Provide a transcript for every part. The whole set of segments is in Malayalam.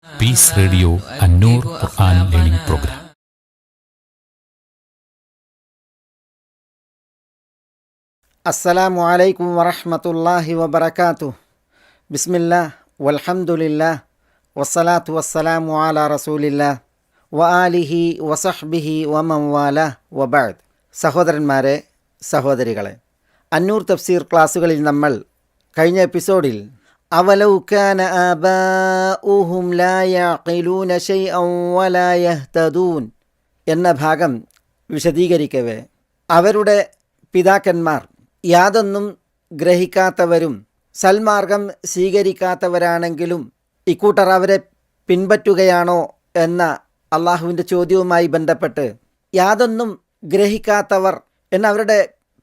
പീസ് റേഡിയോ അന്നൂർ ഖുർആൻ ലേണിംഗ് പ്രോഗ്രാം. അസ്സലാമു അലൈക്കും വറഹ്മത്തുള്ളാഹി വബറകാതുഹു. ബിസ്മില്ലാഹ് വൽഹംദുലില്ലാഹ് വസ്സലാത്തു വസ്സലാമു അലാ റസൂലില്ലാഹ് വആലിഹി വസഹ്ബിഹി വമൻ വാലാഹ് വബഅദ്. സഹോദരന്മാരെ, സഹോദരികളെ, അന്നൂർ തഫ്സീർ ക്ലാസ്സുകളിൽ നമ്മൾ കഴിഞ്ഞ എപ്പിസോഡിൽ അവലൗ കാന ആബാഉഹും ലാ യഅഖിലൂന ശൈഅൻ വലാ യഹ്തദൂൻ എന്ന ഭാഗം വിശദീകരിക്കവേ അവരുടെ പിതാക്കന്മാർ യാതൊന്നും ഗ്രഹിക്കാത്തവരും സൽമാർഗം സ്വീകരിക്കാത്തവരാണെങ്കിലും ഇക്കൂട്ടർ അവരെ പിൻപറ്റുകയാണോ എന്ന അള്ളാഹുവിൻ്റെ ചോദ്യവുമായി ബന്ധപ്പെട്ട് യാതൊന്നും ഗ്രഹിക്കാത്തവർ എന്നവരുടെ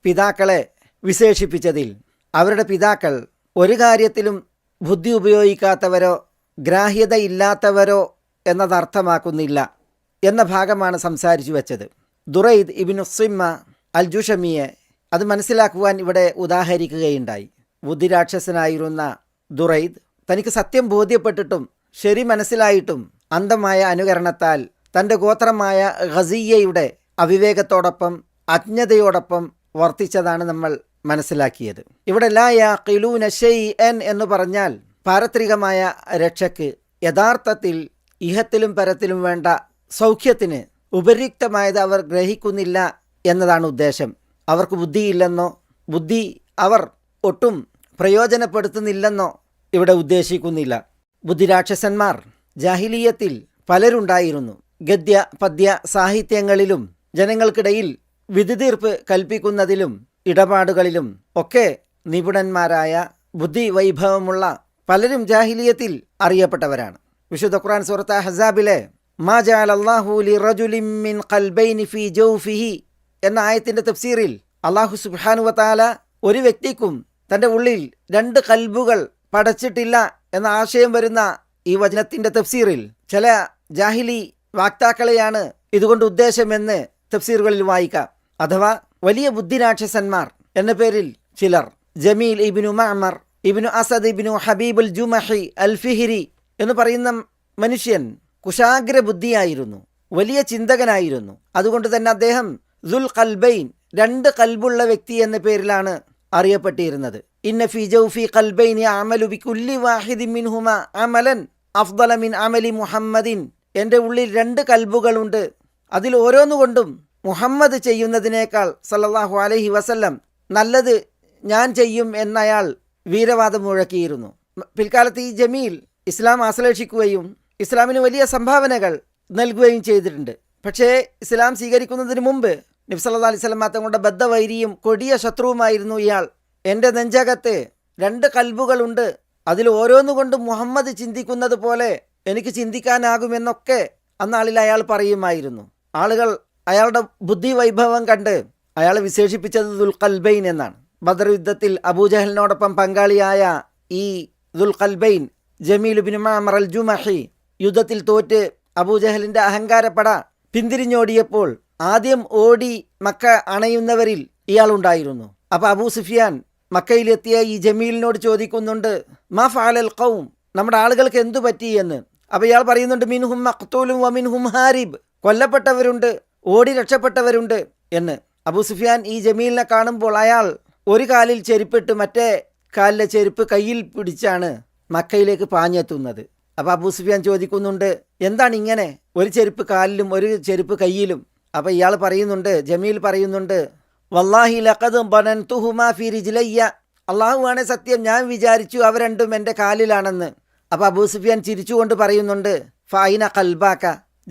പിതാക്കളെ വിശേഷിപ്പിച്ചതിൽ അവരുടെ പിതാക്കൾ ഒരു കാര്യത്തിലും ബുദ്ധി ഉപയോഗിക്കാത്തവരോ ഗ്രാഹ്യതയില്ലാത്തവരോ എന്നതർത്ഥമാക്കുന്നില്ല എന്ന ഭാഗമാണ് സംസാരിച്ചു വച്ചത്. ദുറൈദ് ഇബ്നു സിമ്മ അൽ ജുഷമിയെ അത് മനസ്സിലാക്കുവാൻ ഇവിടെ ഉദാഹരിക്കുകയുണ്ടായി. ബുദ്ധിരാക്ഷസനായിരുന്ന ദുറൈദ് തനിക്ക് സത്യം ബോധ്യപ്പെട്ടിട്ടും ശരി മനസ്സിലായിട്ടും അന്ധമായ അനുകരണത്താൽ തൻ്റെ ഗോത്രമായ ഖസിയ്യയുടെ അവിവേകത്തോടൊപ്പം അജ്ഞതയോടൊപ്പം വർത്തിച്ചതാണ് നമ്മൾ മനസ്സിലാക്കിയത്. ഇവിടെ ലാ യഅഖിലൂന ശൈഅൻ എന്ന് പറഞ്ഞാൽ പാരത്രികമായ രക്ഷയ്ക്ക് യഥാർത്ഥത്തിൽ ഇഹത്തിലും പരത്തിലും വേണ്ട സൗഖ്യത്തിന് ഉപരിക്തമായത് അവർ ഗ്രഹിക്കുന്നില്ല എന്നതാണ് ഉദ്ദേശം. അവർക്ക് ബുദ്ധിയില്ലെന്നോ ബുദ്ധി അവർ ഒട്ടും പ്രയോജനപ്പെടുത്തുന്നില്ലെന്നോ ഇവിടെ ഉദ്ദേശിക്കുന്നില്ല. ബുദ്ധിരാക്ഷസന്മാർ ജാഹിലിയത്തിൽ പലരുണ്ടായിരുന്നു. ഗദ്യ പദ്യ സാഹിത്യങ്ങളിലും ജനങ്ങൾക്കിടയിൽ വിധിതീർപ്പ് കൽപ്പിക്കുന്നതിലും ഇടപാടുകളിലും ഒക്കെ നിപുണന്മാരായ ബുദ്ധി വൈഭവമുള്ള പലരും ജാഹിലിയത്തിൽ അറിയപ്പെട്ടവരാണ്. വിശുദ്ധ ഖുർആൻ സൂറത്ത് അഹ്സാബിലെ മാ ജഅലല്ലാഹു ലിറജുലിൻ മിൻ ഖൽബൈനി ഫീ ജൗഫിഹി എന്ന ആയത്തിൻ്റെ തഫ്സീറിൽ അല്ലാഹു സുബ്ഹാനഹു വ തആല ഒരു വ്യക്തിക്കും തൻ്റെ ഉള്ളിൽ രണ്ട് കൽബുകൾ പടച്ചിട്ടില്ല എന്ന ആശയം വരുന്ന ഈ വചനത്തിൻ്റെ തഫ്സീറിൽ ചില ജാഹിലി വാക്താക്കളെയാണ് ഇതുകൊണ്ട് ഉദ്ദേശമെന്ന് തഫ്സീറുകളിൽ വായിക്കാം. അഥവാ വലിയ ബുദ്ധിരാക്ഷസന്മാർ എന്ന പേരിൽ ചിലർ. ജമീൽ ഇബ്നു മഅ്മർ ഇബ്നു അസദ് ഇബ്നു ഹബീബുൽ ജുമഹി അൽ ഫിഹിരി എന്ന് പറയുന്ന മനുഷ്യൻ കുശാഗ്ര ബുദ്ധിയായിരുന്നു, വലിയ ചിന്തകനായിരുന്നു. അതുകൊണ്ട് തന്നെ അദ്ദേഹം ദുൽ ഖൽബൈൻ, രണ്ട് കൽബുള്ള വ്യക്തി എന്ന പേരിലാണ് അറിയപ്പെട്ടിരുന്നത്. ഇന്ന ഫീ ജൗഫി ഖൽബൈനി അമലു ബികുല്ലി വാഹിദിൻ മിൻഹുമാ അമലൻ അഫ്ദല മിൻ അമലി മുഹമ്മദിൻ. എൻ്റെ ഉള്ളിൽ രണ്ട് കൽബുകളുണ്ട്, അതിൽ ഓരോന്നുകൊണ്ടും മുഹമ്മദ് ചെയ്യുന്നതിനേക്കാൾ സല്ലല്ലാഹു അലൈഹി വസല്ലം നല്ലത് ഞാൻ ചെയ്യും എന്നയാൾ വീരവാദം മുഴക്കിയിരുന്നു. പിൽക്കാലത്ത് ഈ ജമീൽ ഇസ്ലാം ആശ്ലേഷിക്കുകയും ഇസ്ലാമിന് വലിയ സംഭാവനകൾ നൽകുകയും ചെയ്തിട്ടുണ്ട്. പക്ഷേ ഇസ്ലാം സ്വീകരിക്കുന്നതിന് മുമ്പ് നബി സല്ലല്ലാഹു അലൈഹി വസല്ലം തങ്ങളുടെ ബദ്ധവൈരിയും കൊടിയ ശത്രുവുമായിരുന്നു ഇയാൾ. എൻ്റെ നെഞ്ചകത്ത് രണ്ട് കൽബുകളുണ്ട്, അതിൽ ഓരോന്നുകൊണ്ടും മുഹമ്മദ് ചിന്തിക്കുന്നത് പോലെ എനിക്ക് ചിന്തിക്കാനാകുമെന്നൊക്കെ അന്നാളിൽ അയാൾ പറയുമായിരുന്നു. ആളുകൾ അയാളുടെ ബുദ്ധി വൈഭവം കണ്ട് അയാളെ വിശേഷിപ്പിച്ചത് ദുൽ ഖൽബൈൻ എന്നാണ്. ബദർ യുദ്ധത്തിൽ അബൂജഹലിനോടൊപ്പം പങ്കാളിയായ ഈ ദുൽ ഖൽബൈൻ ജമീൽ ഇബ്നു മഅ്മർ അൽ ജുമഹി യുദ്ധത്തിൽ തോറ്റ് അബൂജഹലിൻ്റെ അഹങ്കാരപ്പട പിന്തിരിഞ്ഞോടിയപ്പോൾ ആദ്യം ഓടി മക്ക അണയുന്നവരിൽ ഇയാളുണ്ടായിരുന്നു. അപ്പോൾ അബൂ സുഫിയാൻ മക്കയിലെത്തിയ ഈ ജമീലിനോട് ചോദിക്കുന്നുണ്ട്, മാ ഫഅലൽ ഖൗം, നമ്മുടെ ആളുകൾക്ക് എന്തു പറ്റി എന്ന്. അപ്പോൾ ഇയാൾ പറയുന്നുണ്ട്, മിൻഹും മഖ്തൂലും വ മിൻഹും ഹാരിബ്, കൊല്ലപ്പെട്ടവരുണ്ട്, ഓടി രക്ഷപ്പെട്ടവരുണ്ട് എന്ന്. അബൂ സുഫിയാൻ ഈ ജമീലിനെ കാണുമ്പോൾ അയാൾ ഒരു കാലിൽ ചെരുപ്പിട്ട് മറ്റേ കാലിലെ ചെരുപ്പ് കയ്യിൽ പിടിച്ചാണ് മക്കയിലേക്ക് പാഞ്ഞെത്തുന്നത്. അപ്പോൾ അബൂ സുഫിയാൻ ചോദിക്കുന്നുണ്ട്, എന്താണ് ഇങ്ങനെ, ഒരു ചെരുപ്പ് കാലിലും ഒരു ചെരുപ്പ് കയ്യിലും? അപ്പോൾ ഇയാൾ പറയുന്നുണ്ട്, ജമീൽ പറയുന്നുണ്ട്, വല്ലാഹി ലഖദ് ബനൻതുഹുമാ ഫീ റിജ്ലയ്യ, അള്ളാഹുവാണ് സത്യം, ഞാൻ വിചാരിച്ചു അവ രണ്ടും എൻ്റെ കാലിലാണെന്ന്. അപ്പോൾ അബൂ സുഫിയാൻ ചിരിച്ചുകൊണ്ട് പറയുന്നുണ്ട്, ഫൈന ഖൽബാക,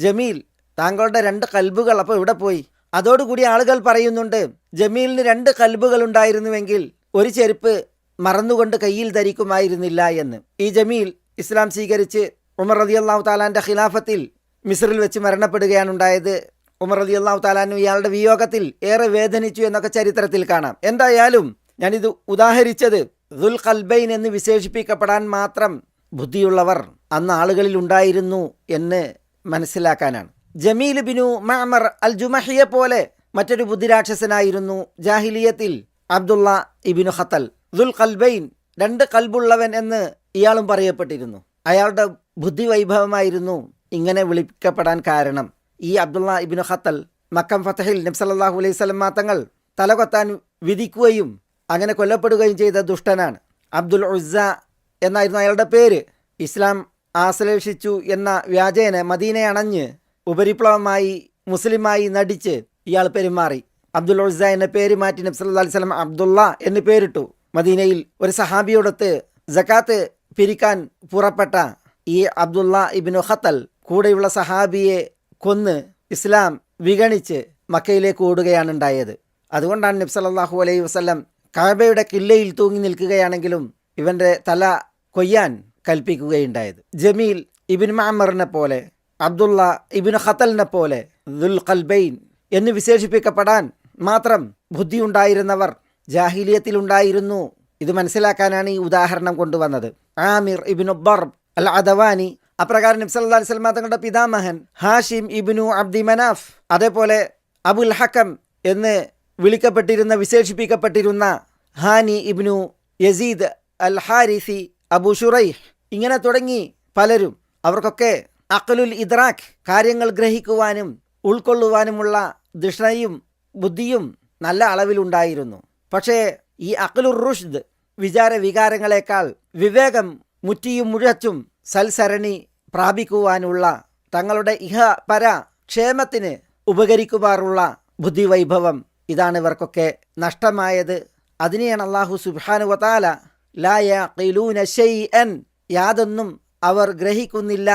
ജമീൽ താങ്കളുടെ രണ്ട് കൽബുകൾ അപ്പോൾ ഇവിടെ പോയി? അതോടുകൂടി ആളുകൾ പറയുന്നുണ്ട്, ജമീലിന് രണ്ട് കൽബുകൾ ഉണ്ടായിരുന്നുവെങ്കിൽ ഒരു ചെരുപ്പ് മറന്നുകൊണ്ട് കയ്യിൽ ധരിക്കുമായിരുന്നില്ല എന്ന്. ഈ ജമീൽ ഇസ്ലാം സ്വീകരിച്ച് ഉമർ റളിയല്ലാഹു തആലാന്റെ ഖിലാഫത്തിൽ മിസ്രിൽ വെച്ച് മരണപ്പെടുകയാണ് ഉണ്ടായത്. ഉമർ റളിയല്ലാഹു തആലാനു ഇയാളുടെ വിയോഗത്തിൽ ഏറെ വേദനിച്ചു എന്നൊക്കെ ചരിത്രത്തിൽ കാണാം. എന്തായാലും ഞാനിത് ഉദാഹരിച്ചത് ദുൽ ഖൽബൈൻ എന്ന് വിശേഷിപ്പിക്കപ്പെടാൻ മാത്രം ബുദ്ധിയുള്ളവർ അന്ന് ആളുകളിൽ ഉണ്ടായിരുന്നു എന്ന് മനസ്സിലാക്കാനാണ്. ജമീൽ ഇബ്നു മഅ്മർ അൽ ജുമഹിയെ പോലെ മറ്റൊരു ബുദ്ധിരാക്ഷസനായിരുന്നു ജാഹിലിയത്തിൽ അബ്ദുള്ള ഇബ്നു ഖത്തൽ. ദുൽ ഖൽബൈൻ, രണ്ട് കൽബുള്ളവൻ എന്ന് ഇയാളും പറയപ്പെട്ടിരുന്നു. അയാളുടെ ബുദ്ധിവൈഭവമായിരുന്നു ഇങ്ങനെ വിളിക്കപ്പെടാൻ കാരണം. ഈ അബ്ദുള്ള ഇബ്നു ഖത്തൽ മക്കം ഫതഹിൽ നബി സല്ലല്ലാഹു അലൈഹി വസല്ലം തങ്ങൾ തലകൊത്താൻ വിധിക്കുകയും അങ്ങനെ കൊല്ലപ്പെടുകയും ചെയ്ത ദുഷ്ടനാണ്. അബ്ദുൽ ഉസ്സ എന്നായിരുന്നു അയാളുടെ പേര്. ഇസ്ലാം ആശ്ലേഷിച്ചു എന്ന വ്യാജേന മദീനയെ അണഞ്ഞ് ഉപരിപ്ലവമായി മുസ്ലിമായി നടിച്ച് ഇയാൾ പെരുമാറി. അബ്ദുൽ ഉസ്സ എന്ന പേര് മാറ്റി നബി സല്ലല്ലാഹു അലൈഹി വസല്ലം അബ്ദുള്ള എന്ന് പേരിട്ടു. മദീനയിൽ ഒരു സഹാബിയോടൊത്ത് സകാത്ത് പിരിക്കാൻ പുറപ്പെട്ട ഈ അബ്ദുള്ള ഇബ്നു ഖത്തൽ കൂടെയുള്ള സഹാബിയെ കൊന്ന് ഇസ്ലാം വിഗണിച്ച് മക്കയിലേക്ക് ഓടുകയാണ് ഉണ്ടായത്. അതുകൊണ്ടാണ് നബി സല്ലല്ലാഹു അലൈഹി വസല്ലം കഅബയുടെ കില്ലയിൽ തൂങ്ങി നിൽക്കുകയാണെങ്കിലും ഇവൻ്റെ തല കൊയ്യാൻ കൽപ്പിക്കുകയുണ്ടായത്. ജമീൽ ഇബ്നു മഅമറിനെ പോലെ, അബ്ദുള്ള ഇബ്നു ഖത്തലിനെ പോലെ ദുൽ ഖൽബൈൻ എന്ന് വിശേഷിപ്പിക്കപ്പെടാൻ മാത്രം ബുദ്ധിയുണ്ടായിരുന്നവർ ജാഹിലിയത്തിലുണ്ടായിരുന്നു. ഇത് മനസ്സിലാക്കാനാണ് ഈ ഉദാഹരണം കൊണ്ടുവന്നത്. ആമിർ ഇബ്നു ബർബ് അൽ അദവാനി അപ്രകാരം നബി സല്ലല്ലാഹു അലൈഹി വസല്ലം തങ്ങളുടെ പിതാമഹൻ ഹാഷിം ഇബ്നു അബ്ദി മനാഫ്, അതേപോലെ അബുൽ ഹക്കം എന്ന് വിശേഷിപ്പിക്കപ്പെട്ടിരുന്ന ഹാനി ഇബ്നു യസീദ് അൽ ഹാരിസി, അബു ഷുറൈഹ്, ഇങ്ങനെ തുടങ്ങി പലരും, അവർക്കൊക്കെ അഖ്ലുൽ ഇദ്രാഖ്, കാര്യങ്ങൾ ഗ്രഹിക്കുവാനും ഉൾക്കൊള്ളുവാനുമുള്ള ദിഷ്ണയും ബുദ്ധിയും നല്ല അളവിലുണ്ടായിരുന്നു. പക്ഷേ ഈ അഖ്ലുർ റുഷ്ദ്, വികാരങ്ങളെക്കാൾ വിവേകം മുറ്റിയും മുഴച്ചും സൽസരണി പ്രാപിക്കുവാനുള്ള തങ്ങളുടെ ഇഹ പര ക്ഷേമത്തിന് ഉപകരിക്കുമാറുള്ള ബുദ്ധിവൈഭവം, ഇതാണ് ഇവർക്കൊക്കെ നഷ്ടമായത്. അതിനെയാണ് അല്ലാഹു സുബ്ഹാനഹു വ തആല ലാ യഖിലൂന ശൈഅൻ, യാതൊന്നും അവർ ഗ്രഹിക്കുന്നില്ല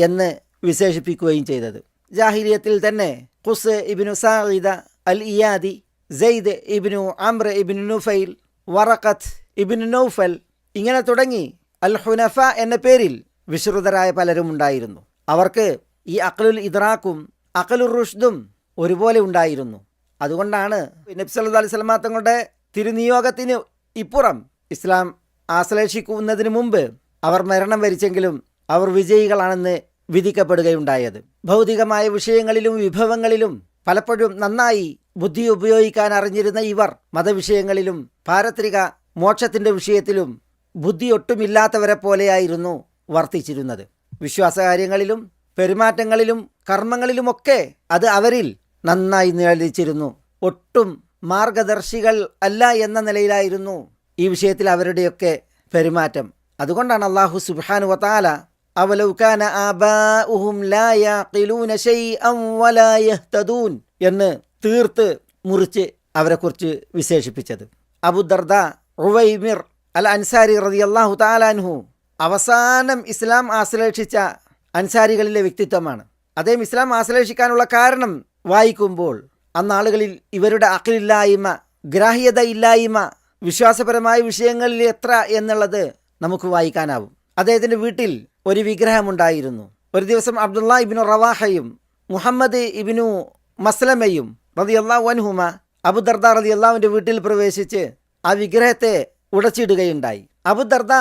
എന്ന് വിശേഷിപ്പിക്കുകയും ചെയ്തത്. ജാഹിലിയത്തിൽ തന്നെ ഖുസ് ഇബ്നു സാഇദ അൽ ഇയാദി, സെയ്ദ് ഇബ്നു അംർ ഇബ്നു നുഫൈൽ, വറഖത്ത് ഇബ്നു നൗഫൽ, ഇങ്ങനെ തുടങ്ങി അൽ ഹുനഫ എന്ന പേരിൽ വിശ്രുതരായ പലരും ഉണ്ടായിരുന്നു. അവർക്ക് ഈ അഖ്ലുൽ ഇദ്രാഖും അഖ്ലുർ റുഷ്ദും ഒരുപോലെ ഉണ്ടായിരുന്നു. അതുകൊണ്ടാണ് നബി സല്ലല്ലാഹു അലൈഹി വസല്ലം തങ്ങളുടെ തിരുനിയോഗത്തിന് ഇപ്പുറം ഇസ്ലാം ആശ്ലേഷിക്കുന്നതിന് മുമ്പ് അവർ മരണം വരിച്ചെങ്കിലും അവർ വിജയികളാണെന്ന് വിധിക്കപ്പെടുകയുണ്ടായത്. ഭൗതികമായ വിഷയങ്ങളിലും വിഭവങ്ങളിലും പലപ്പോഴും നന്നായി ബുദ്ധി ഉപയോഗിക്കാൻ അറിഞ്ഞിരുന്ന ഇവർ മതവിഷയങ്ങളിലും പാരത്രിക മോക്ഷത്തിൻ്റെ വിഷയത്തിലും ബുദ്ധി ഒട്ടുമില്ലാത്തവരെ പോലെയായിരുന്നു വർത്തിച്ചിരുന്നത്. വിശ്വാസകാര്യങ്ങളിലും പെരുമാറ്റങ്ങളിലും കർമ്മങ്ങളിലുമൊക്കെ അത് അവരിൽ നന്നായി നിഴലിച്ചിരുന്നു. ഒട്ടും മാർഗദർശികൾ അല്ല എന്ന നിലയിലായിരുന്നു ഈ വിഷയത്തിൽ അവരുടെയൊക്കെ പെരുമാറ്റം. അതുകൊണ്ടാണ് അല്ലാഹു സുബ്ഹാനഹു വ തആല അവലൗ കാന ആബാഉഹും ലാ യഖിലൂന ശൈഅൻ വലാ യഹ്തദൂൻ എന്ന് തീർത്ത് മുറിച്ച് അവരെക്കുറിച്ച് വിശേഷിപ്പിച്ചത്. അബൂദർദ ഉവൈമിർ അൽ അൻസാരി റളിയല്ലാഹു തആല അൻഹു അവസാനം ഇസ്ലാം ആശ്ലേഷിച്ച അൻസാരികളിലെ വ്യക്തിത്വമാണ്. അദ്ദേഹം ഇസ്ലാം ആശ്ലേഷിക്കാനുള്ള കാരണം വായിക്കുമ്പോൾ അന്നാളുകളിൽ ഇവരുടെ അഖ്ലില്ലായ്മ, ഗ്രാഹ്യത ഇല്ലായ്മ, വിശ്വാസപരമായ വിഷയങ്ങളിൽ എത്ര എന്നുള്ളത് നമുക്ക് വായിക്കാനാവും. അദ്ദേഹത്തിൻ്റെ വീട്ടിൽ ഒരു വിഗ്രഹമുണ്ടായിരുന്നു. ഒരു ദിവസം അബ്ദുള്ള ഇബ്നു റവാഹയും മുഹമ്മദ് ഇബ്നു മസ്ലമയും റളിയല്ലാഹു അൻഹുമ അബൂദർദ റളിയല്ലാഹുവിൻ്റെ വീട്ടിൽ പ്രവേശിച്ച് ആ വിഗ്രഹത്തെ ഉടച്ചിടുകയുണ്ടായി. അബൂദർദ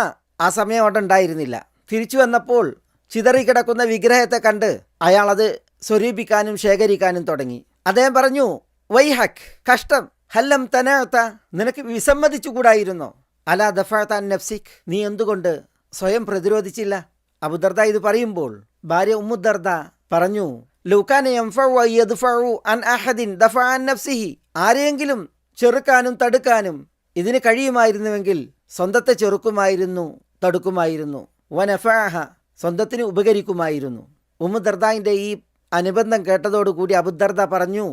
ആ സമയം അവിടെ ഉണ്ടായിരുന്നില്ല. തിരിച്ചു വന്നപ്പോൾ ചിതറിക്കിടക്കുന്ന വിഗ്രഹത്തെ കണ്ട് അയാൾ അത് സ്വരൂപിക്കാനും ശേഖരിക്കാനും തുടങ്ങി. അദ്ദേഹം പറഞ്ഞു, വൈഹക്, കഷ്ടം, ഹല്ലം തനഅത, നിനക്ക് വിസമ്മതിച്ചുകൂടായിരുന്നോ? അലാ ദഫഅത അൻ നഫ്സിക്, നീ എന്തുകൊണ്ട് സ്വയം പ്രതിരോധിച്ചില്ല? അബൂദർദ ഇത് പറയുമ്പോൾ ഭാര്യ ഉമ്മുദർദ പറഞ്ഞു, ലൗകാന യൻഫഉ യദ്ഫഉ അൻ അഹദിൻ ദഫഅ അൻ നഫ്സിഹി, ആരെയെങ്കിലും ചെറുക്കാനും തടുക്കാനും ഇതിന് കഴിയുമായിരുന്നുവെങ്കിൽ സ്വന്തത്തെ ചെറുക്കുമായിരുന്നു, തടുക്കുമായിരുന്നു. വനഫഅഹ, സ്വന്തത്തിന് ഉപകരിക്കുമായിരുന്നു. ഉമ്മുദർദായിൻ്റെ ഈ അനുബന്ധം കേട്ടതോടുകൂടി അബൂദർദ പറഞ്ഞു,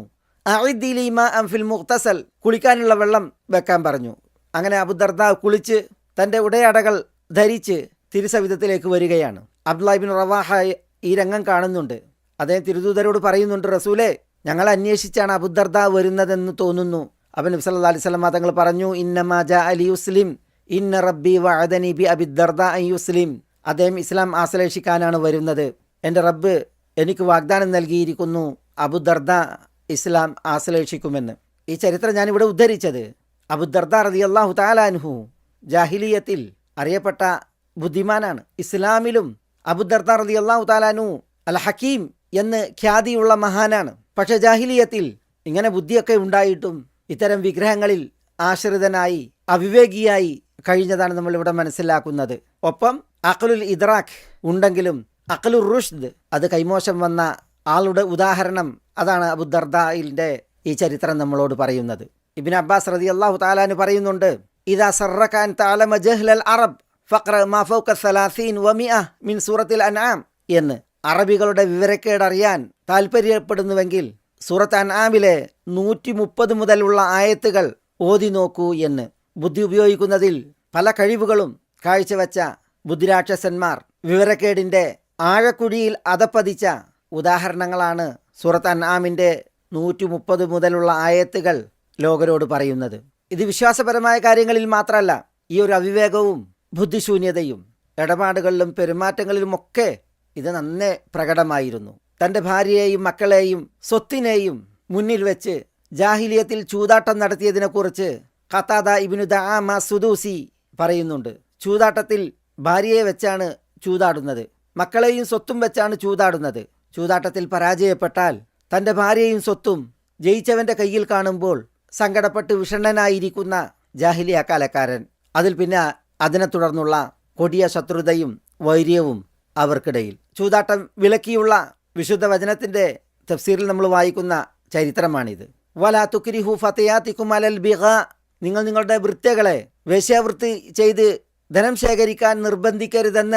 അഇദ്ദി മാഅൻ ഫിൽ മുഗ്തസൽ, കുളിക്കാനുള്ള വെള്ളം വെക്കാൻ പറഞ്ഞു. അങ്ങനെ അബൂദർദ കുളിച്ച് തൻ്റെ ഉടയടകൾ ധരിച്ച് തിരുസവിധത്തിലേക്ക് വരികയാണ്. അബ്ദുല്ലാ ഇബ്നു റവാഹ ഈ രംഗം കാണുന്നുണ്ട്. അദ്ദേഹം തിരുദൂതരോട് പറയുന്നുണ്ട്, റസൂലേ, ഞങ്ങളെ അന്വേഷിച്ചാണ് അബൂദർദ വരുന്നതെന്ന് തോന്നുന്നു. അപ്പോൾ നബി സല്ലല്ലാഹു അലൈഹി വസല്ലം തങ്ങൾ പറഞ്ഞു, ഇന്നമാ ജാ അലി യുസ്ലിം ഇന്ന റബ്ബി വഅദനി ബി അബിദ്ദർദ അൻ യുസ്ലിം, അദ്ദേഹം ഇസ്ലാം ആശ്ലേഷിക്കാനാണ് വരുന്നത്. എൻ്റെ റബ്ബ് എനിക്ക് വാഗ്ദാനം നൽകിയിരിക്കുന്നു, അബൂദർദ ഇസ്ലാം ആശ്ലേഷിക്കുമെന്ന്. ഈ ചരിത്രം ഞാനിവിടെ ഉദ്ധരിച്ചത് അബൂദർദ റളിയല്ലാഹു തആല അൻഹു ജാഹിലിയത്തിൽ അറിയപ്പെട്ട ബുദ്ധിമാനാണ്. ഇസ്ലാമിലും അബൂദർദ റളിയല്ലാഹു തആല അൻഹു അൽ ഹക്കീം എന്ന് ഖ്യാതിയുള്ള മഹാനാണ്. പക്ഷേ ജാഹിലിയത്തിൽ ഇങ്ങനെ ബുദ്ധിയൊക്കെ ഉണ്ടായിട്ടും ഇത്തരം വിഗ്രഹങ്ങളിൽ ആശ്രിതനായി അവിവേകിയായി കഴിഞ്ഞതാണ് നമ്മളിവിടെ മനസ്സിലാക്കുന്നത്. ഒപ്പം അഖ്ലുൽ ഇദ്രാഖ് ഉണ്ടെങ്കിലും അഖ്ലുർ റുഷ്ദ്, അത് കൈമോശം വന്ന ആളുടെ ഉദാഹരണം, അതാണ് അബൂ ദർദാഇന്റെ ഈ ചരിത്രം നമ്മളോട് പറയുന്നത്. ഇബ്നു അബ്ബാസ് റളിയല്ലാഹു തആല അൻഹു പറയുന്നുണ്ട്, ഇദാ സറക അൻ തഅലമ ജഹ്ലൽ അറബ് ഫഖറ മാ ഫൗക 30 വ 100 മിൻ സൂറത്തിൽ അൻആം എന്ന്. അറബികളുടെ വിവരക്കേട് അറിയാൻ താൽപ്പര്യപ്പെടുന്നുവെങ്കിൽ സൂറത്ത് അൻആമിലെ 130 മുതലുള്ള ആയത്തുകൾ ഓതി നോക്കൂ എന്ന്. ബുദ്ധി ഉപയോഗിക്കുന്നതിൽ പല കഴിവുകളും കാഴ്ചവെച്ച ബുദ്ധിരാക്ഷസന്മാർ വിവരക്കേടിൻ്റെ ആഴക്കുഴിയിൽ അധപ്പതിച്ച ഉദാഹരണങ്ങളാണ് സൂറത്ത് അൻആമിൻ്റെ 130 മുതലുള്ള ആയത്തുകൾ ലോകരോട് പറയുന്നത്. ഇത് വിശ്വാസപരമായ കാര്യങ്ങളിൽ മാത്രമല്ല, ഈ ഒരു അവിവേകവും ബുദ്ധിശൂന്യതയും ഇടപാടുകളിലും പെരുമാറ്റങ്ങളിലുമൊക്കെ ഇത് നന്നേ പ്രകടമായിരുന്നു. തൻ്റെ ഭാര്യയെയും മക്കളെയും സ്വത്തിനെയും മുന്നിൽ വെച്ച് ജാഹിലിയത്തിൽ ചൂതാട്ടം നടത്തിയതിനെക്കുറിച്ച് ഖതാദ ഇബ്നു ദഅാമ സുദൂസി പറയുന്നുണ്ട്. ചൂതാട്ടത്തിൽ ഭാര്യയെ വെച്ചാണ് ചൂതാടുന്നത്, മക്കളെയും സ്വത്തും വെച്ചാണ് ചൂതാടുന്നത്. ചൂതാട്ടത്തിൽ പരാജയപ്പെട്ടാൽ തൻ്റെ ഭാര്യയും സ്വത്തും ജയിച്ചവൻ്റെ കയ്യിൽ കാണുമ്പോൾ സങ്കടപ്പെട്ട് വിഷണ്ണനായിരിക്കുന്ന ജാഹിലിയ കാലക്കാരൻ. അതിൽ പിന്നെ അതിനെ തുടർന്നുള്ള കൊടിയ ശത്രുതയും വൈര്യവും അവർക്കിടയിൽ. ചൂതാട്ടം വിലക്കിയുള്ള വിശുദ്ധ വചനത്തിൻ്റെ തഫ്സീറിൽ നമ്മൾ വായിക്കുന്ന ചരിത്രമാണിത്. വലാ തുക്രിഹു ഫതയാതികും അലൽ ബിഗാ, നിങ്ങൾ നിങ്ങളുടെ വൃത്യകളെ വേശ്യാവൃത്തി ചെയ്ത് ധനം ശേഖരിക്കാൻ നിർബന്ധിക്കരുതെന്ന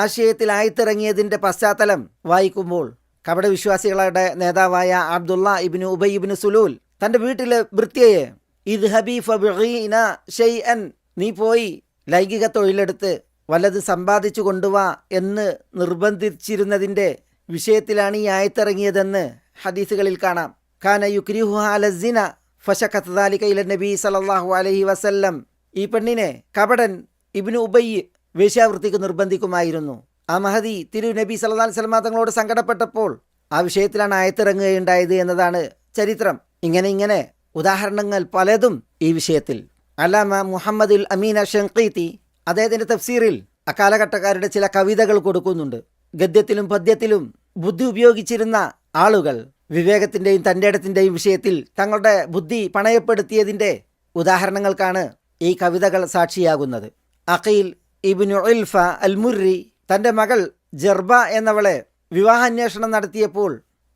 ആശയത്തിൽ ആയിത്തിറങ്ങിയതിൻ്റെ പശ്ചാത്തലം വായിക്കുമ്പോൾ കപടവിശ്വാസികളുടെ നേതാവായ അബ്ദുള്ള ഇബ്നു ഉബൈ ഇബ്നു സുലൂൽ തൻ്റെ വീട്ടിലെ വൃത്യയെ ഇദ്ഹബി ഫബിഗീന ഷൈഅൻ, നീ പോയി ലൈംഗിക തൊഴിലെടുത്ത് വല്ലത് സമ്പാദിച്ചു കൊണ്ടുവാ എന്ന് നിർബന്ധിച്ചിരുന്നതിൻ്റെ വിഷയത്തിലാണ് ഈ ആയത്തിറങ്ങിയതെന്ന് ഹദീസുകളിൽ കാണാം. കാന യുക്രിഹു അലസിന ഫശഖത് ദാലിക ഇല നബി സല്ലല്ലാഹു അലൈഹി വസല്ലം, ഈ പെണ്ണിനെ കപടൻ ഇബ്നു ഉബൈ വേശ്യാവൃത്തിക്ക് നിർബന്ധിക്കുമായിരുന്നു. ആ മഹദി തിരു നബി സല്ലല്ലാഹു അലൈഹി വസല്ലം തങ്ങളോട് സങ്കടപ്പെട്ടപ്പോൾ ആ വിഷയത്തിലാണ് ആയത്തിറങ്ങുകയുണ്ടായത് എന്നതാണ് ചരിത്രം. ഇങ്ങനെ ഉദാഹരണങ്ങൾ പലതും ഈ വിഷയത്തിൽ. അല്ലാമ മുഹമ്മദുൽ അമീൻ അഷ്ശൻഖീതി അദ്ദേഹത്തിൻ്റെ തഫ്സീറിൽ അക്കാലഘട്ടക്കാരുടെ ചില കവിതകൾ കൊടുക്കുന്നുണ്ട്. ഗദ്യത്തിലും പദ്യത്തിലും ബുദ്ധി ഉപയോഗിച്ചിരുന്ന ആളുകൾ വിവേകത്തിൻ്റെയും തൻ്റെ ഇടത്തിൻ്റെയും വിഷയത്തിൽ തങ്ങളുടെ ബുദ്ധി പണയപ്പെടുത്തിയതിൻ്റെ ഉദാഹരണങ്ങൾക്കാണ് ഈ കവിതകൾ സാക്ഷിയാകുന്നത്. അഖീൽ ഇബ്നു ഉൽഫ അൽ മുർരി തൻ്റെ മകൾ ജർബ എന്നവളെ വിവാഹാന്വേഷണം നടത്തിയപ്പോൾ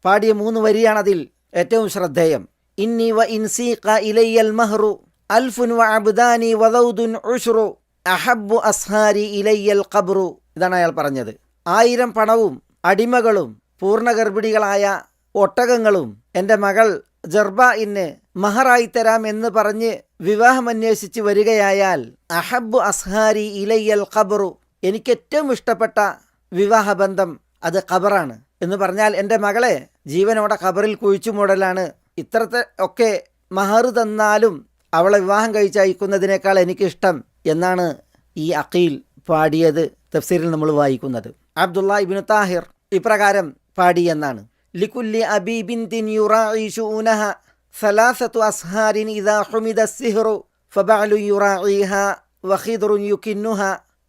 പാടിയ 3 വരിയാണതിൽ ഏറ്റവും ശ്രദ്ധേയം. ഇന്നി വ ഇൻസീഖ ഇലയ്യൽ മഹ്റു അൽഫുൻ വ അബ്ദാനി വദൗദുൻ ഉശ്റു അഹബ്ബു അസ്ഹാരി ഇലയ്യൽ ഖബ്റു. ഇതാണ് അയാൾ പറഞ്ഞത്. 1000 പണവും അടിമകളും പൂർണ്ണഗർഭിണികളായ ഒട്ടകങ്ങളും എൻ്റെ മകൾ ജർബ ഇന്ന് മഹറായി തരാം എന്ന് പറഞ്ഞ് വിവാഹമന്വേഷിച്ച് വരികയായാൽ അഹബ്ബു അസ്ഹാരി ഇലയ്യൽ ഖബ്റു, എനിക്കേറ്റവും ഇഷ്ടപ്പെട്ട വിവാഹബന്ധം അത് ഖബറാണ് എന്ന് പറഞ്ഞാൽ എൻ്റെ മകളെ ജീവനോടെ ഖബറിൽ കുഴിച്ചു മൂടലാണ്. ഇത്രത്തെ ഒക്കെ മഹർ തന്നാലും അവളെ വിവാഹം കഴിച്ചയക്കുന്നതിനേക്കാൾ എനിക്കിഷ്ടം എന്നാണ് ഈ അഖീൽ പാടിയത് തഫ്സീറിൽ നമ്മൾ വായിക്കുന്നത്. അബ്ദുള്ള ഇബ്നു താഹിർ ഇപ്രകാരം പാടിയെന്നാണ്. ലികുല്ലി അബി ബിൻതിൻ യുറാഇ ശുഊനഹ സലാസതു അസ്ഹാരിൻ ഇദാ ഹുമിദ സിഹ്റു ഫബഅലു യുറാഇഹ വഖിദ്റുൻ യുകിന്നുഹ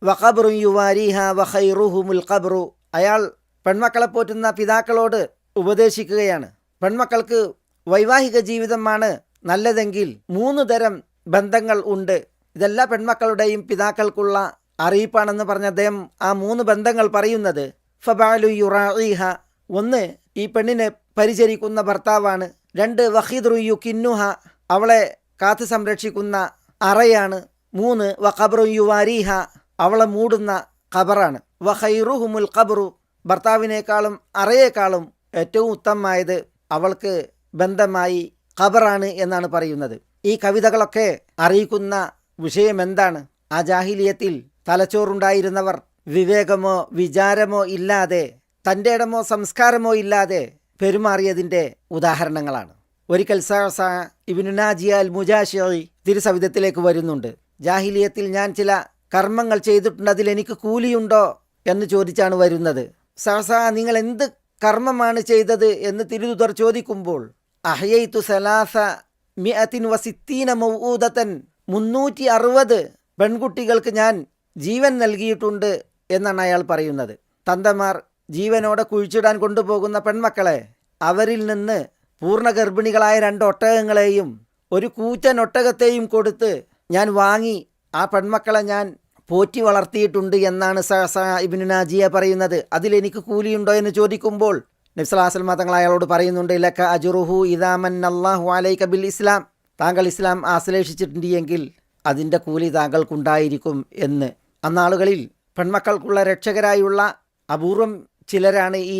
വഖബ്റുൻ യുവാരിഹ വഖൈറുഹുമുൽ ഖബ്റു. അയാൾ പെൺമക്കളെ പോറ്റുന്ന പിതാക്കളോട് ഉപദേശിക്കുകയാണ്. പെൺമക്കൾക്ക് വൈവാഹിക ജീവിതമാണ് നല്ലതെങ്കിൽ 3 തരം ബന്ധങ്ങൾ ഉണ്ട്. ഇതെല്ലാ പെൺമക്കളുടെയും പിതാക്കൾക്കുള്ള അറിയിപ്പാണെന്ന് പറഞ്ഞ അദ്ദേഹം ആ 3 ബന്ധങ്ങൾ പറയുന്നത് ഫബഅലു യുറാഇഹ, 1 ഈ പെണ്ണിനെ പരിചരിക്കുന്ന ഭർത്താവാണ്. 2 വഖിദ്റു യുകിന്നുഹ, അവളെ കാത്തു സംരക്ഷിക്കുന്ന അറയാണ്. 3 വഖബ്റു യുവാരിഹ, അവളെ മൂടുന്ന ഖബറാണ്. വഖൈറുഹുമുൽ ഖബ്റു, ഭർത്താവിനേക്കാളും അറയേക്കാളും ഏറ്റവും ഉത്തമമായത് അവൾക്ക് ബന്ധമായി ഖബറാണ് എന്നാണ് പറയുന്നത്. ഈ കവിതകളൊക്കെ അറിയിക്കുന്ന വിഷയം എന്താണ്? ആ ജാഹിലിയത്തിൽ തലച്ചോറുണ്ടായിരുന്നവർ വിവേകമോ വിചാരമോ ഇല്ലാതെ, തൻ്റെ ഇടമോ സംസ്കാരമോ ഇല്ലാതെ പെരുമാറിയതിൻ്റെ ഉദാഹരണങ്ങളാണ്. ഒരിക്കൽ സഅസ ഇബ്നു നാജിയ അൽ മുജാശിഇ തിരുസവിധത്തിലേക്ക് വരുന്നുണ്ട്. ജാഹിലിയത്തിൽ ഞാൻ ചില കർമ്മങ്ങൾ ചെയ്തിട്ടുണ്ട്, അതിലെനിക്ക് കൂലിയുണ്ടോ എന്ന് ചോദിച്ചാണ് വരുന്നത്. സഅസ, നിങ്ങൾ എന്ത് കർമ്മമാണ് ചെയ്തത് എന്ന് തിരുദൂതർ ചോദിക്കുമ്പോൾ അഹ്യൈതു സലാസ മിഅത്തിൻ വസിത്തീന മൗഊദതൻ, 360 പെൺകുട്ടികൾക്ക് ഞാൻ ജീവൻ നൽകിയിട്ടുണ്ട് എന്നാണ് അയാൾ പറയുന്നത്. തന്തമാർ ജീവനോടെ കുഴിച്ചിടാൻ കൊണ്ടുപോകുന്ന പെൺമക്കളെ അവരിൽ നിന്ന് പൂർണ്ണഗർഭിണികളായ 2 ഒട്ടകങ്ങളെയും 1 കൂറ്റൻ ഒട്ടകത്തെയും കൊടുത്ത് ഞാൻ വാങ്ങി ആ പെൺമക്കളെ ഞാൻ പോറ്റി വളർത്തിയിട്ടുണ്ട് എന്നാണ് ഇബ്നു നാജിയ പറയുന്നത്. അതിലെനിക്ക് കൂലിയുണ്ടോ എന്ന് ചോദിക്കുമ്പോൾ നബി സല്ലല്ലാഹു അലൈഹി വസല്ലം തങ്ങൾ അയാളോട് പറയുന്നുണ്ട്, ലക അജ്റുഹു ഇദാ മന്നല്ലാഹു അലൈക ബിൽ ഇസ്ലാം, താങ്കൾ ഇസ്ലാം ആശ്ലേഷിച്ചിട്ടുണ്ട് എങ്കിൽ അതിൻ്റെ കൂലി താങ്കൾക്കുണ്ടായിരിക്കും എന്ന്. അന്നാളുകളിൽ പെൺമക്കൾക്കുള്ള രക്ഷകരായുള്ള അപൂർവം ചിലരാണ് ഈ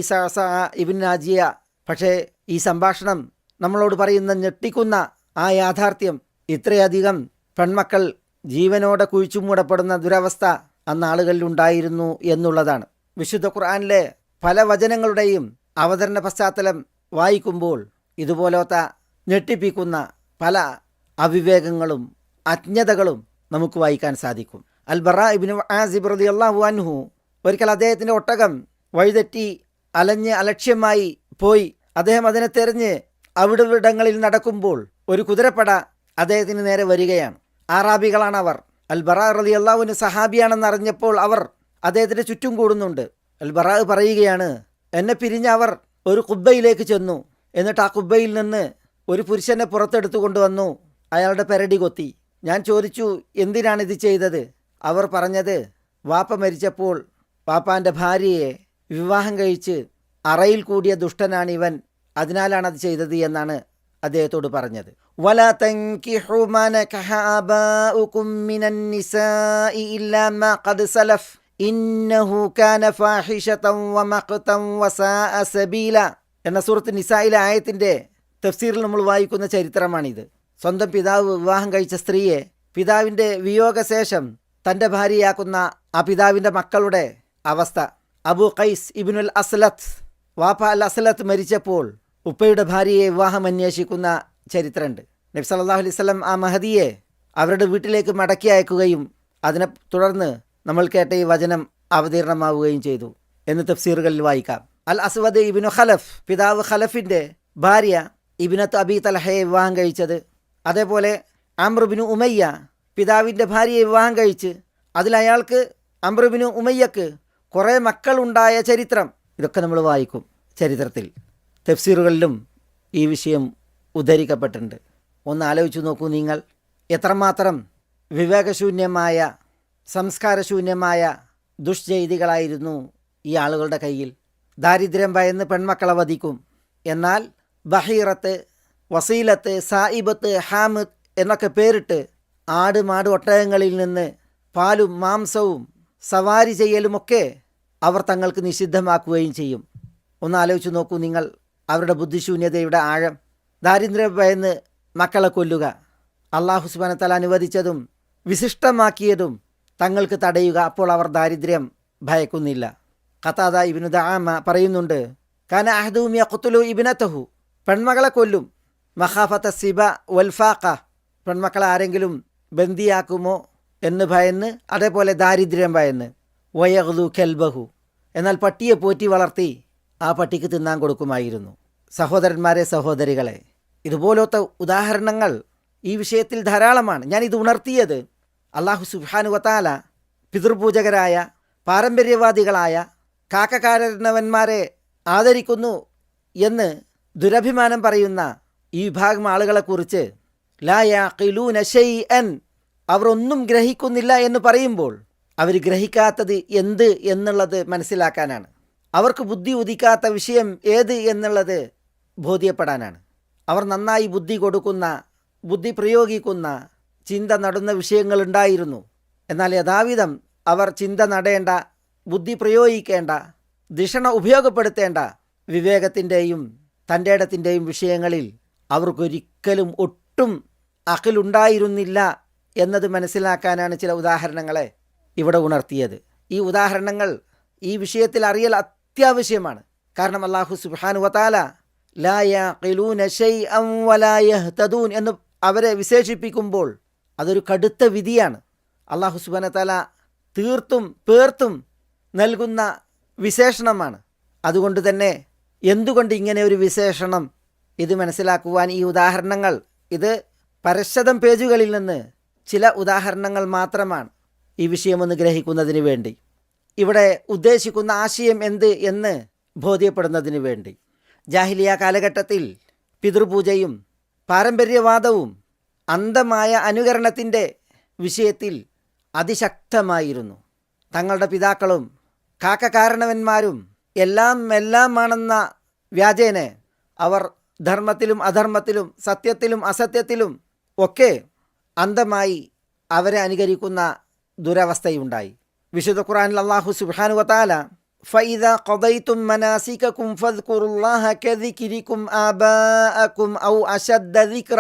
ഇബ്നു നാജിയ. പക്ഷേ ഈ സംഭാഷണം നമ്മളോട് പറയുന്ന ഞെട്ടിക്കുന്ന ആ യാഥാർത്ഥ്യം, ഇത്രയധികം പെൺമക്കൾ ജീവനോടെ കുഴിച്ചുമൂടപ്പെടുന്ന ദുരവസ്ഥ അന്നാളുകളിലുണ്ടായിരുന്നു എന്നുള്ളതാണ്. വിശുദ്ധ ഖുർആനിലെ പല വചനങ്ങളുടെയും അവതരണ പശ്ചാത്തലം വായിക്കുമ്പോൾ ഇതുപോലത്തെ ഞെട്ടിപ്പിക്കുന്ന പല അവിവേകങ്ങളും അജ്ഞതകളും നമുക്ക് വായിക്കാൻ സാധിക്കും. അൽ ബറാ ഇബ്നു ആസിബ് റളിയല്ലാഹു അൻഹു ഒരിക്കൽ അദ്ദേഹത്തിൻ്റെ ഒട്ടകം വഴിതെറ്റി അലഞ്ഞ് അലക്ഷ്യമായി പോയി. അദ്ദേഹം അതിനെ തെരഞ്ഞ് അവിടവിടങ്ങളിൽ നടക്കുമ്പോൾ ഒരു കുതിരപ്പട അദ്ദേഹത്തിന് നേരെ വരികയാണ്. ആറാബികളാണ് അവർ. അൽ ബറാ റളിയല്ലാഹു അൻഹു സഹാബിയാണെന്ന് അറിഞ്ഞപ്പോൾ അവർ അദ്ദേഹത്തിൻ്റെ ചുറ്റും കൂടുന്നുണ്ട്. അൽ ബറാ പറയുകയാണ്, എന്നെ പിരിഞ്ഞ് അവർ ഒരു കുബ്ബയിലേക്ക് ചെന്നു. എന്നിട്ട് ആ കുബ്ബയിൽ നിന്ന് ഒരു പുരുഷനെ പുറത്തെടുത്തു കൊണ്ടുവന്നു. അയാളുടെ പെരടി കൊത്തി. ഞാൻ ചോദിച്ചു, എന്തിനാണിത് ചെയ്തത്? അവർ പറഞ്ഞത്, വാപ്പ മരിച്ചപ്പോൾ വാപ്പാൻ്റെ ഭാര്യയെ വിവാഹം കഴിച്ച് അറയിൽ കൂടിയ ദുഷ്ടനാണിവൻ, അതിനാലാണ് അത് ചെയ്തത് എന്നാണ് അദ്ദേഹത്തോട് പറഞ്ഞത്. വലാ തൻകിഹു മാ നകഹ ആബാഉകും മിനൻ നിസാഇ ഇല്ലാ മാ ഖദ് സലഫ് ഇന്നഹു കാന ഫാഹിഷതൻ വമഖ്തൻ വസാഅ സബീല എന്ന സൂറത്ത് നിസായിലെ ആയത്തിൻ്റെ തഫ്സീറിൽ നമ്മൾ വായിക്കുന്ന ചരിത്രമാണിത്. സ്വന്തം പിതാവ് വിവാഹം കഴിച്ച സ്ത്രീയെ പിതാവിൻ്റെ വിയോഗശേഷം തൻ്റെ ഭാര്യയാക്കുന്ന ആ പിതാവിൻ്റെ മക്കളുടെ അവസ്ഥ. അബൂ ഖൈസ് ഇബ്നുൽ അസ്ലത്ത്, വാപ്പ അൽ അസ്ലത്ത് മരിച്ചപ്പോൾ ഉപ്പയുടെ ഭാര്യയെ വിവാഹം അന്വേഷിക്കുന്ന ചരിത്രമുണ്ട്. നബി സല്ലല്ലാഹു അലൈഹി വസല്ലം ആ മഹദിയെ അവരുടെ വീട്ടിലേക്ക് മടക്കി അയക്കുകയും അതിനെ തുടർന്ന് നമ്മൾ കേട്ട ഈ വചനം അവതീർണമാവുകയും ചെയ്തു എന്ന് തഫ്സീറുകളിൽ വായിക്കാം. അൽ അസ്വദ് ഇബ്നു ഖലഫ്, പിതാവ് ഖലഫിൻ്റെ ഭാര്യ ഇബ്നത്ത് അബി തൽഹയെ വിവാഹം കഴിച്ചത്. അതേപോലെ അംർ ഇബ്നു ഉമയ്യ പിതാവിൻ്റെ ഭാര്യയെ വിവാഹം കഴിച്ച് അതിലയാൾക്ക് അംർ ഇബ്നു ഉമയ്യക്ക് കുറേ മക്കളുണ്ടായ ചരിത്രം. ഇതൊക്കെ നമ്മൾ വായിക്കും ചരിത്രത്തിൽ. തഫ്സീറുകളിലും ഈ വിഷയം ഉദ്ധരിക്കപ്പെട്ടിട്ടുണ്ട്. ഒന്ന് ആലോചിച്ച് നോക്കൂ നിങ്ങൾ, എത്രമാത്രം വിവേകശൂന്യമായ സംസ്കാരശൂന്യമായ ദുഷ്ചെയ്തികളായിരുന്നു ഈ ആളുകളുടെ കയ്യിൽ. ദാരിദ്ര്യം ഭയന്ന് പെൺമക്കളെ വധിക്കും. എന്നാൽ ബഹീറത്ത്, വസീലത്ത്, സായിബത്ത്, ഹാമിദ് എന്നൊക്കെ പേരിട്ട് ആട് മാട് ഒട്ടകങ്ങളിൽ നിന്ന് പാലും മാംസവും സവാരി ചെയ്യലുമൊക്കെ അവർ തങ്ങൾക്ക് നിഷിദ്ധമാക്കുകയും ചെയ്യും. ഒന്ന് ആലോചിച്ച് നോക്കൂ നിങ്ങൾ അവരുടെ ബുദ്ധിശൂന്യതയുടെ ആഴം. ദാരിദ്ര്യം ഭയന്ന് മക്കളെ കൊല്ലുക, അല്ലാഹു സുബ്ഹാനഹു വ തആല അനുവദിച്ചതും വിശിഷ്ടമാക്കിയതും തങ്ങൾക്ക് തടയുക. അപ്പോൾ അവർ ദാരിദ്ര്യം ഭയക്കുന്നില്ല. ഖതാദ ഇബ്നു ദഅാമ പറയുന്നുണ്ട്, കാന അഹദുഹും യഖ്തുലു ഇബ്നതഹു, പെൺമകളെ കൊല്ലും. മഖാഫത സിബ വൽഫാഖ, പെൺമക്കളെ ആരെങ്കിലും ബന്ദിയാക്കുമോ എന്ന് ഭയന്ന്, അതേപോലെ ദാരിദ്ര്യം ഭയന്ന്. വയഗ്ദു കൽബഹു, എന്നാൽ പട്ടിയെ പോറ്റി വളർത്തി ആ പട്ടിക്ക് തിന്നാൻ കൊടുക്കുമായിരുന്നു. സഹോദരന്മാരെ, സഹോദരികളെ, ഇതുപോലത്തെ ഉദാഹരണങ്ങൾ ഈ വിഷയത്തിൽ ധാരാളമാണ്. ഞാനിത് ഉണർത്തിയത് അല്ലാഹു സുബ്ഹാനഹു വ തആല പിതൃപൂജകരായ പാരമ്പര്യവാദികളായ കാക്കക്കാരനവന്മാരെ ആദരിക്കുന്നു എന്ന് ദുരഭിമാനം പറയുന്ന ഈ വിഭാഗം ആളുകളെക്കുറിച്ച് ലാ യഖിലൂന ശൈഅൻ, അവർ ഒന്നും ഗ്രഹിക്കുന്നില്ല എന്ന് പറയുമ്പോൾ അവർ ഗ്രഹിക്കാത്തത് എന്ത് എന്നുള്ളത് മനസ്സിലാക്കാനാണ്. അവർക്ക് ബുദ്ധി ഉദിക്കാത്ത വിഷയം ഏത് എന്നുള്ളത് ബോധ്യപ്പെടാനാണ്. അവർ നന്നായി ബുദ്ധി കൊടുക്കുന്ന, ബുദ്ധി പ്രയോഗിക്കുന്ന, ചിന്ത നടുന്ന വിഷയങ്ങളുണ്ടായിരുന്നു. എന്നാൽ യഥാവിധം അവർ ചിന്ത നടേണ്ട, ബുദ്ധി പ്രയോഗിക്കേണ്ട, ധിഷണ ഉപയോഗപ്പെടുത്തേണ്ട വിവേകത്തിൻ്റെയും തൻ്റെ ഇടത്തിൻ്റെയും വിഷയങ്ങളിൽ അവർക്കൊരിക്കലും ഒട്ടും അഖിലുണ്ടായിരുന്നില്ല എന്നത് മനസ്സിലാക്കാനാണ് ചില ഉദാഹരണങ്ങളെ ഇവിടെ ഉണർത്തിയത്. ഈ ഉദാഹരണങ്ങൾ ഈ വിഷയത്തിൽ അറിയൽ അത്യാവശ്യമാണ്. കാരണം അല്ലാഹു സുബ്ഹാനഹു വ തആല ലാ യഖിലൂന ശൈഅൻ വലാ യഹ്തദൂൻ എന്ന് അവരെ വിശേഷിപ്പിക്കുമ്പോൾ അതൊരു കടുത്ത വിധിയാണ്. അല്ലാഹു സുബ്ഹാനഹു വ തആല തീർത്തും പേർത്തും നൽകുന്ന വിശേഷണമാണ്. അതുകൊണ്ട് തന്നെ എന്തുകൊണ്ട് ഇങ്ങനെ ഒരു വിശേഷണം, ഇത് മനസ്സിലാക്കുവാൻ ഈ ഉദാഹരണങ്ങൾ, ഇത് പരശതം പേജുകളിൽ നിന്ന് ചില ഉദാഹരണങ്ങൾ മാത്രമാണ് ഈ വിഷയമൊന്ന് ഗ്രഹിക്കുന്നതിന് വേണ്ടി, ഇവിടെ ഉദ്ദേശിക്കുന്ന ആശയം എന്ത് എന്ന് ബോധ്യപ്പെടുന്നതിന് വേണ്ടി. ജാഹിലിയ കാലഘട്ടത്തിൽ പിതൃപൂജയും പാരമ്പര്യവാദവും അന്ധമായ അനുകരണത്തിൻ്റെ വിഷയത്തിൽ അതിശക്തമായിരുന്നു. തങ്ങളുടെ പിതാക്കളും കാരണവന്മാരും എല്ലാമാണെന്ന വ്യാജേന അവർ ധർമ്മത്തിലും അധർമ്മത്തിലും സത്യത്തിലും അസത്യത്തിലും ഒക്കെ അന്ധമായി അവരെ അനുകരിക്കുന്ന ദുരവസ്ഥയുണ്ടായി. വിശുദ്ധ ഖുർആനിൽ അല്ലാഹു സുബ്ഹാനഹു വ തആല ഫഇദാ ഖദൈതും മനാസികകും ഫദ്കുറുല്ലാഹ കദിക്രികും ആബാഅകും ഔ അശദ്ദ ദിക്റ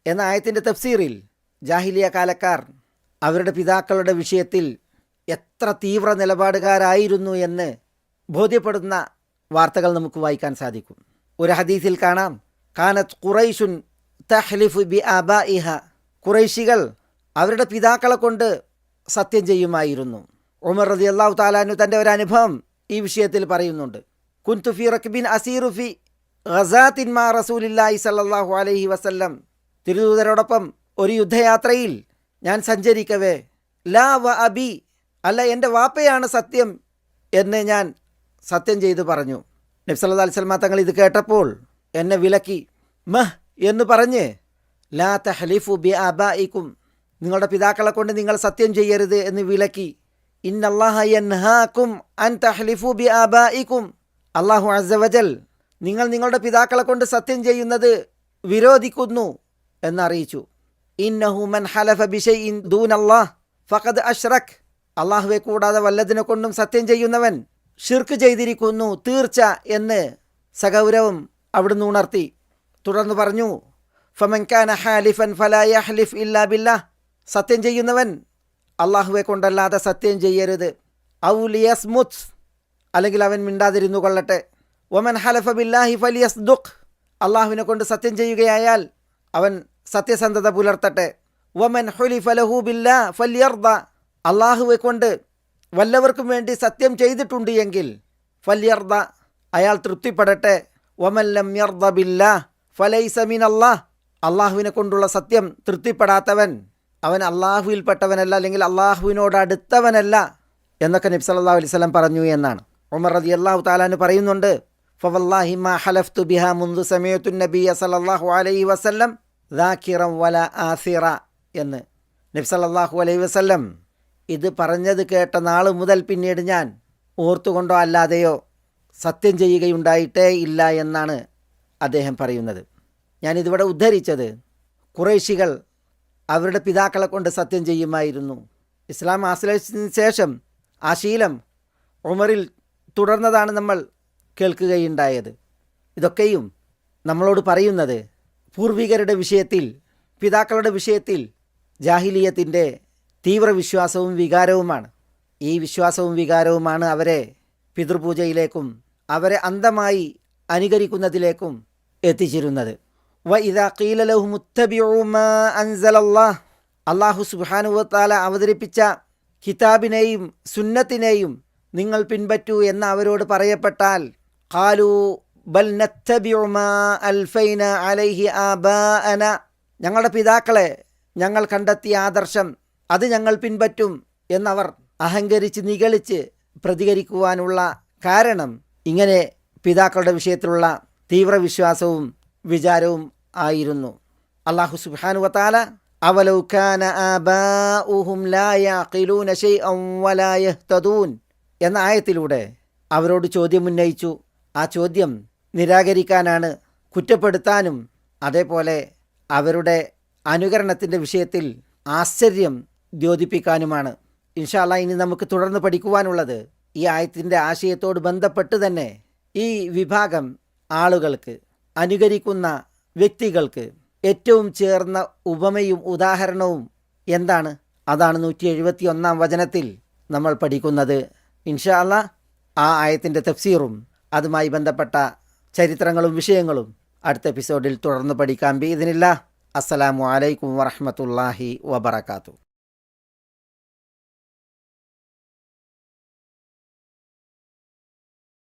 എന്ന ആയത്തിൻ്റെ തഫ്സീറിൽ ജാഹിലിയ കാലക്കാർ അവരുടെ പിതാക്കളുടെ വിഷയത്തിൽ എത്ര തീവ്ര നിലപാടുകാരായിരുന്നു എന്ന് ബോധ്യപ്പെടുന്ന വാർത്തകൾ നമുക്ക് വായിക്കാൻ സാധിക്കും. ഒരു ഹദീസിൽ കാണാം, കാനത്ത് ഖുറൈശുൻ തഹ്ലിഫു ബി ആബാഇഹ, ഖുറൈശികൾ അവരുടെ പിതാക്കളെ കൊണ്ട് സത്യം ചെയ്യുമായിരുന്നു. ഉമർ റളിയല്ലാഹു തആല അൻഹു തൻ്റെ ഒരു അനുഭവം ഈ വിഷയത്തിൽ പറയുന്നുണ്ട്. കുൻതു ഫി റക്ബിൻ അസീറു ഫി ഗസാത്തിൻ മാ റസൂലില്ലാഹി സ്വല്ലല്ലാഹു അലൈഹി വസല്ലം, തിരുദൂതരോടൊപ്പം ഒരു യുദ്ധയാത്രയിൽ ഞാൻ സഞ്ചരിക്കവേ ലാ വ അബി, അല്ല എൻ്റെ വാപ്പയാണ് സത്യം എന്ന് ഞാൻ സത്യം ചെയ്തു പറഞ്ഞു. നബി സല്ലല്ലാഹു അലൈഹി വസല്ലം തങ്ങൾ ഇത് കേട്ടപ്പോൾ എന്നെ വിലക്കി. മഹ് എന്ന് പറഞ്ഞ് ലാ തഹ്ലിഫു ബി ആബാഇക്കും, നിങ്ങളുടെ പിതാക്കളെ കൊണ്ട് നിങ്ങൾ സത്യം ചെയ്യരുത് എന്ന് വിലക്കി. ഇന്നല്ലാഹ യൻഹാകും അൻ തഹ്ലിഫു ബി ആബാഇക്കും, അല്ലാഹു അസ്സ വജൽ നിങ്ങൾ നിങ്ങളുടെ പിതാക്കളെ കൊണ്ട് സത്യം ചെയ്യുന്നത് വിരോധിക്കുന്നു എന്നറിയിച്ചു. ഇന്നഹു മൻ ഹലഫ ബിശൈഇൻ ദൂനല്ലാഹ് ഫഖദ് അശ്റക്, അള്ളാഹുവെ കൂടാതെ വല്ലതിനെ കൊണ്ടും സത്യം ചെയ്യുന്നവൻ ഷിർക്ക് ചെയ്തിരിക്കുന്നു തീർച്ച എന്ന് സഗൗരവം അവിടുന്ന് ഉണർത്തി. തുടർന്ന് പറഞ്ഞു, ഫമൻ കാന ഹാലിഫൻ ഫലാ യഹ്ലിഫ് ഇല്ലാ ബില്ലാഹ്, സത്യം ചെയ്യുന്നവൻ അള്ളാഹുവെ കൊണ്ടല്ലാതെ സത്യം ചെയ്യരുത്. ഔ ലിയസ്മുത്, അല്ലെങ്കിൽ അവൻ മിണ്ടാതിരുന്നു കൊള്ളട്ടെ. വമൻ ഹലഫ ബില്ലാഹി ഫലിയസ്ദുഖ്, അള്ളാഹുവിനെ കൊണ്ട് സത്യം ചെയ്യുകയായാൽ അവൻ സത്യസന്ധത പുലർത്തട്ടെ. വമൻ ഹുലിഫ ലഹു ബില്ലാഹ് ഫല്യർദ, അള്ളാഹുവെ കൊണ്ട് വല്ലവർക്കും വേണ്ടി സത്യം ചെയ്തിട്ടുണ്ട് എങ്കിൽ ഫല്യർദ, അയാൾ തൃപ്തിപ്പെടട്ടെ. വമൻ ലം യർദ ബില്ലാഹ് ഫലൈസ മിനല്ലാഹ്, അള്ളാഹുവിനെ കൊണ്ടുള്ള സത്യം തൃപ്തിപ്പെടാത്തവൻ അവൻ അള്ളാഹുവിൽപ്പെട്ടവനല്ല, അല്ലെങ്കിൽ അള്ളാഹുവിനോട് അടുത്തവനല്ല എന്നൊക്കെ നബി സല്ലല്ലാഹു അലൈഹി വസല്ലം പറഞ്ഞു എന്നാണ്. ഉമർ റളിയല്ലാഹു തആല അൻഹു പറയുന്നുണ്ട്, ഫവല്ലാഹി മാ ഹലഫ്തു ബിഹാ മുൻദു സമയത്തു നബിയ സല്ലല്ലാഹു അലൈഹി വസല്ലം ദാകിറൻ വലാ ആസിറ എന്ന്. നബി സല്ലല്ലാഹു അലൈഹി വസല്ലം ഇത് പറഞ്ഞത് കേട്ട നാൾ മുതൽ പിന്നീട് ഞാൻ ഓർത്തുകൊണ്ടോ അല്ലാതെയോ സത്യം ചെയ്യുകയുണ്ടായിട്ടേ ഇല്ല എന്നാണ് അദ്ദേഹം പറയുന്നത്. ഞാനിതിവിടെ ഉദ്ധരിച്ചത് ഖുറൈശികൾ അവരുടെ പിതാക്കളെ കൊണ്ട് സത്യം ചെയ്യുമായിരുന്നു. ഇസ്ലാം ആശ്രയിച്ചതിന് ശേഷം ആ ശീലം ഉമറിൽ തുടർന്നതാണ് നമ്മൾ കേൾക്കുകയുണ്ടായത്. ഇതൊക്കെയും നമ്മളോട് പറയുന്നത് പൂർവികരുടെ വിഷയത്തിൽ, പിതാക്കളുടെ വിഷയത്തിൽ ജാഹിലിയത്തിൻ്റെ തീവ്ര വിശ്വാസവും വികാരവുമാണ്. ഈ വിശ്വാസവും വികാരവുമാണ് അവരെ പിതൃപൂജയിലേക്കും അവരെ അന്ധമായി അനുകരിക്കുന്നതിലേക്കും എത്തിച്ചിരുന്നത്. വ ഇദാ ഖീല ലഹും ഇത്തബിഉ മാ അൻസലല്ലാഹ്, അല്ലാഹു സുബ്ഹാനഹു വ തആല അവതരിപ്പിച്ച കിതാബിനെയും സുന്നത്തിനെയും നിങ്ങൾ പിൻപറ്റൂ എന്ന് അവരോട് പറയപ്പെട്ടാൽ ഖാലൂ ബൽ നത്തബിഉ മാ അൽഫൈന അലൈഹി ആബാഅന, ഞങ്ങളുടെ പിതാക്കളെ ഞങ്ങൾ കണ്ടെത്തിയ ആദർശം അത് ഞങ്ങൾ പിൻപറ്റും എന്നവർ അഹങ്കരിച്ച് നിഗളിച്ച് പ്രതികരിക്കുവാനുള്ള കാരണം ഇങ്ങനെ പിതാക്കളുടെ വിഷയത്തിലുള്ള തീവ്ര വിശ്വാസവും വിചാരവും ആയിരുന്നു. അല്ലാഹു സുബ്ഹാനഹു വ തആല അവലൗ കാന ആബാഉഹും ലാ യഅഖിലൂന ശൈഅൻ വലാ യഹ്തദൂൻ എന്ന ആയത്തിലൂടെ അവരോട് ചോദ്യം ഉന്നയിച്ചു. ആ ചോദ്യം നിരാകരിക്കാനാണ്, കുറ്റപ്പെടുത്താനും അതേപോലെ അവരുടെ അനുകരണത്തിൻ്റെ വിഷയത്തിൽ ആശ്ചര്യം ദ്യോതിപ്പിക്കാനുമാണ്. ഇൻഷാ അല്ലാഹ് ഇനി നമുക്ക് തുടർന്ന് പഠിക്കുവാനുള്ളത് ഈ ആയത്തിൻ്റെ ആശയത്തോട് ബന്ധപ്പെട്ട് തന്നെ ഈ വിഭാഗം ആളുകൾക്ക്, അനുകരിക്കുന്ന വ്യക്തികൾക്ക് ഏറ്റവും ചേർന്ന ഉപമയും ഉദാഹരണവും എന്താണ്? അതാണ് 171 വചനത്തിൽ നമ്മൾ പഠിക്കുന്നത്. ഇൻഷാ അല്ലാഹ് ആ ആയത്തിൻ്റെ തഫ്സീറും അതുമായി ബന്ധപ്പെട്ട ചരിത്രങ്ങളും വിഷയങ്ങളും അടുത്ത എപ്പിസോഡിൽ തുടർന്ന് പഠിക്കാം. ബിഇദ്നില്ലാഹ്. അസ്സലാമു അലൈക്കും വറഹ്മത്തുള്ളാഹി വബറകാതുഹു.